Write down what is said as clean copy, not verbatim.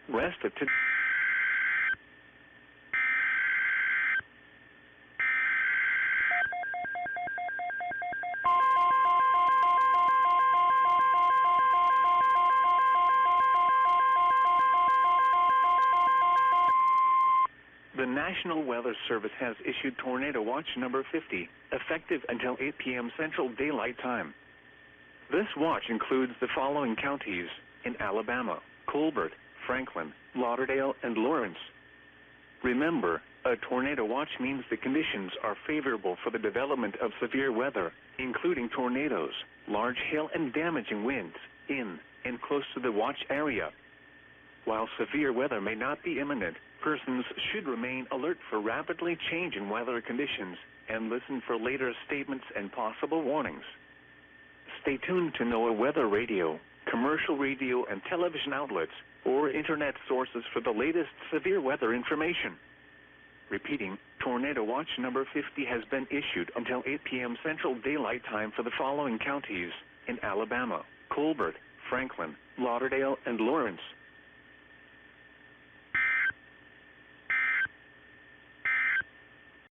Rest of today. The National Weather Service has issued Tornado Watch number 50, effective until 8 p.m. Central Daylight Time. This watch includes the following counties in Alabama: Colbert, Franklin, Lauderdale, and Lawrence. Remember, a tornado watch means the conditions are favorable for the development of severe weather, including tornadoes, large hail, and damaging winds in and close to the watch area. While severe weather may not be imminent, persons should remain alert for rapidly changing weather conditions and listen for later statements and possible warnings. Stay tuned to NOAA Weather Radio, commercial radio and television outlets, or internet sources for the latest severe weather information. Repeating, Tornado Watch number 50 has been issued until 8 p.m. Central Daylight Time for the following counties in Alabama: Colbert, Franklin, Lauderdale, and Lawrence.